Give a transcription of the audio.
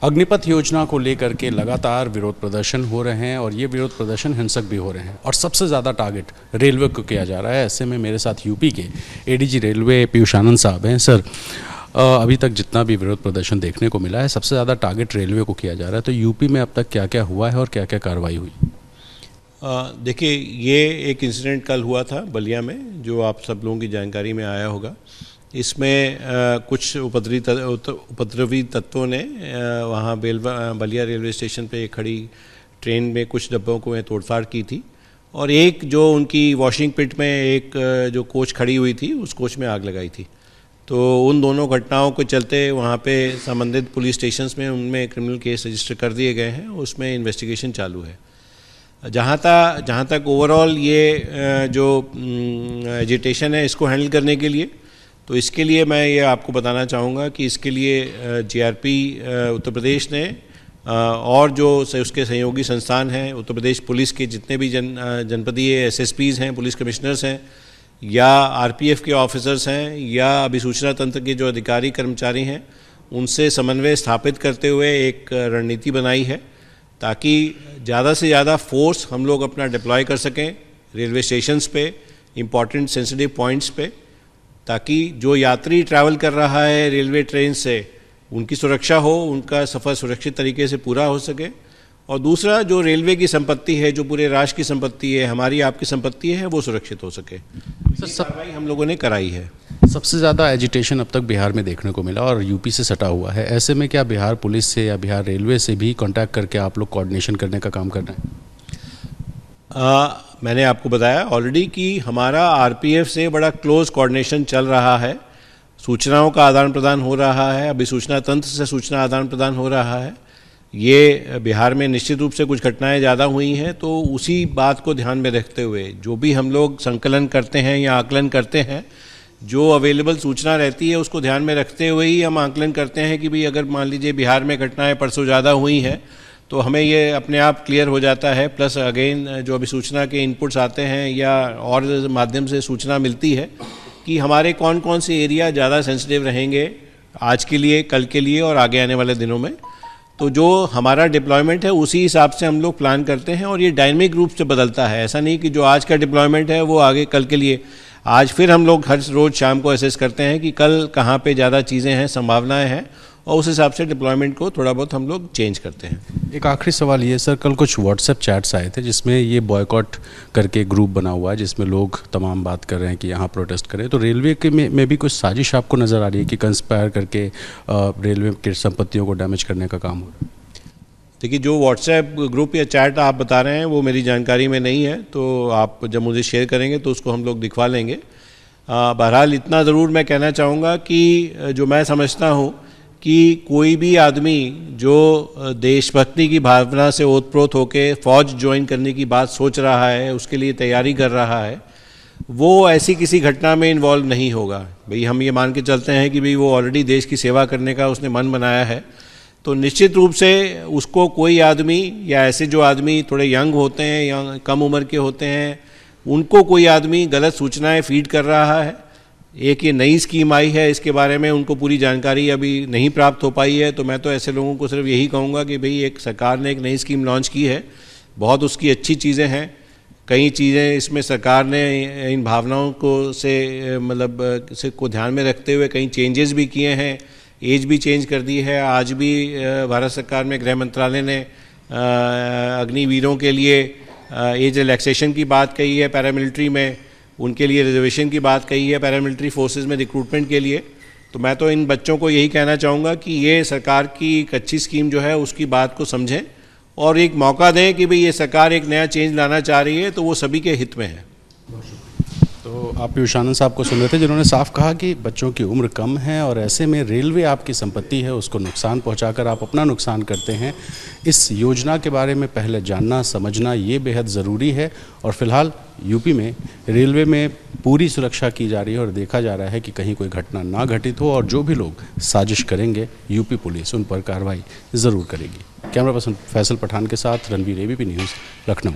अग्निपथ योजना को लेकर के लगातार विरोध प्रदर्शन हो रहे हैं और ये विरोध प्रदर्शन हिंसक भी हो रहे हैं और सबसे ज़्यादा टारगेट रेलवे को किया जा रहा है। ऐसे में मेरे साथ यूपी के एडीजी रेलवे पीयूष आनंद साहब हैं। सर, अभी तक जितना भी विरोध प्रदर्शन देखने को मिला है सबसे ज़्यादा टारगेट रेलवे को किया जा रहा है, तो यूपी में अब तक क्या क्या हुआ है और क्या क्या कार्रवाई हुई? देखिए, ये एक इंसिडेंट कल हुआ था बलिया में, जो आप सब लोगों की जानकारी में आया होगा। इसमें कुछ उपद्रवी तत्वों ने वहाँ बलिया रेलवे स्टेशन पे खड़ी ट्रेन में कुछ डब्बों को तोड़फाड़ की थी और एक जो उनकी वॉशिंग पिट में एक जो कोच खड़ी हुई थी उस कोच में आग लगाई थी। तो उन दोनों घटनाओं के चलते वहाँ पे संबंधित पुलिस स्टेशंस में उनमें क्रिमिनल केस रजिस्टर कर दिए गए हैं, उसमें इन्वेस्टिगेशन चालू है। जहाँ तक ओवरऑल ये जो एजिटेशन है इसको हैंडल करने के लिए, तो इसके लिए मैं ये आपको बताना चाहूँगा कि इसके लिए जीआरपी उत्तर प्रदेश ने और जो उसके सहयोगी संस्थान हैं, उत्तर प्रदेश पुलिस के जितने भी जनपदीय एसएसपीज़ हैं, पुलिस कमिश्नर्स हैं या आरपीएफ के ऑफिसर्स हैं या अभिसूचना तंत्र के जो अधिकारी कर्मचारी हैं, उनसे समन्वय स्थापित करते हुए एक रणनीति बनाई है ताकि ज़्यादा से ज़्यादा फोर्स हम लोग अपना डिप्लॉय कर सकें रेलवे स्टेशंस पे, इम्पॉर्टेंट सेंसिटिव पॉइंट्स पे, ताकि जो यात्री ट्रैवल कर रहा है रेलवे ट्रेन से उनकी सुरक्षा हो, उनका सफ़र सुरक्षित तरीके से पूरा हो सके। और दूसरा, जो रेलवे की संपत्ति है, जो पूरे राष्ट्र की संपत्ति है, हमारी आपकी संपत्ति है, वो सुरक्षित हो सके। सर, कार्रवाई हम लोगों ने कराई है। सबसे ज़्यादा एजिटेशन अब तक बिहार में देखने को मिला और यूपी से सटा हुआ है। ऐसे में क्या बिहार पुलिस से या बिहार रेलवे से भी कांटेक्ट करके आप लोग कोऑर्डिनेशन करने का काम कर रहे हैं? मैंने आपको बताया ऑलरेडी कि हमारा आरपीएफ से बड़ा क्लोज कोऑर्डिनेशन चल रहा है, सूचनाओं का आदान प्रदान हो रहा है, अभिसूचना तंत्र से सूचना आदान प्रदान हो रहा है। ये बिहार में निश्चित रूप से कुछ घटनाएं ज़्यादा हुई हैं, तो उसी बात को ध्यान में रखते हुए जो भी हम लोग संकलन करते हैं या आकलन करते हैं, जो अवेलेबल सूचना रहती है उसको ध्यान में रखते हुए ही हम आकलन करते हैं कि भाई अगर मान लीजिए बिहार में घटनाएं परसों ज़्यादा हुई हैं तो हमें ये अपने आप क्लियर हो जाता है। प्लस अगेन जो अभिसूचना के इनपुट्स आते हैं या और माध्यम से सूचना मिलती है कि हमारे कौन कौन से एरिया ज़्यादा सेंसिटिव रहेंगे आज के लिए, कल के लिए और आगे आने वाले दिनों में। तो जो हमारा डिप्लॉयमेंट है उसी हिसाब से हम लोग प्लान करते हैं और ये डायनेमिक रूप से बदलता है। ऐसा नहीं कि जो आज का डिप्लॉयमेंट है वो आगे कल के लिए। आज फिर हम लोग हर रोज़ शाम को असेस करते हैं कि कल कहाँ पे ज़्यादा चीज़ें हैं, संभावनाएं हैं, और उस हिसाब से डिप्लॉयमेंट को थोड़ा बहुत हम लोग चेंज करते हैं। एक आखिरी सवाल ये सर, कल कुछ व्हाट्सएप चैट्स आए थे जिसमें ये बॉयकॉट करके ग्रुप बना हुआ है जिसमें लोग तमाम बात कर रहे हैं कि यहाँ प्रोटेस्ट करें, तो रेलवे के में भी कुछ साजिश आपको नज़र आ रही है कि कंस्पायर करके रेलवे की संपत्तियों को डैमेज करने का काम हो रहा है? देखिए, जो व्हाट्सएप ग्रुप या चैट आप बता रहे हैं वो मेरी जानकारी में नहीं है, तो आप जब मुझे शेयर करेंगे तो उसको हम लोग दिखवा लेंगे। बहरहाल इतना ज़रूर मैं कहना चाहूँगा कि जो मैं समझता हूँ कि कोई भी आदमी जो देशभक्ति की भावना से ओतप्रोत होकर फ़ौज ज्वाइन करने की बात सोच रहा है, उसके लिए तैयारी कर रहा है, वो ऐसी किसी घटना में इन्वॉल्व नहीं होगा। भाई हम ये मान के चलते हैं कि भाई वो ऑलरेडी देश की सेवा करने का उसने मन बनाया है, तो निश्चित रूप से उसको कोई आदमी या ऐसे जो आदमी थोड़े यंग होते हैं या कम उम्र के होते हैं, उनको कोई आदमी गलत सूचनाएं फीड कर रहा है। एक ये नई स्कीम आई है, इसके बारे में उनको पूरी जानकारी अभी नहीं प्राप्त हो पाई है, तो मैं तो ऐसे लोगों को सिर्फ यही कहूँगा कि भाई एक सरकार ने एक नई स्कीम लॉन्च की है, बहुत उसकी अच्छी चीज़ें हैं। कई चीज़ें इसमें सरकार ने इन भावनाओं को ध्यान में रखते हुए कई चेंजेस भी किए हैं, एज भी चेंज कर दी है। आज भी भारत सरकार में गृह मंत्रालय ने अग्निवीरों के लिए एज रिलैक्सेशन की बात कही है, पैरामिलिट्री में उनके लिए रिजर्वेशन की बात कही है, पैरामिलिट्री फोर्सेस में रिक्रूटमेंट के लिए। तो मैं तो इन बच्चों को यही कहना चाहूँगा कि ये सरकार की एक अच्छी स्कीम जो है उसकी बात को समझें और एक मौका दें कि भाई ये सरकार एक नया चेंज लाना चाह रही है, तो वो सभी के हित में है। तो आप पीयूष आनंद साहब को सुन रहे थे जिन्होंने साफ कहा कि बच्चों की उम्र कम है और ऐसे में रेलवे आपकी संपत्ति है, उसको नुकसान पहुंचाकर आप अपना नुकसान करते हैं। इस योजना के बारे में पहले जानना समझना ये बेहद ज़रूरी है और फिलहाल यूपी में रेलवे में पूरी सुरक्षा की जा रही है और देखा जा रहा है कि कहीं कोई घटना ना घटित हो और जो भी लोग साजिश करेंगे यूपी पुलिस उन पर कार्रवाई ज़रूर करेगी। कैमरा पर्सन फैसल पठान के साथ रणवीर, एबीपी न्यूज़, लखनऊ।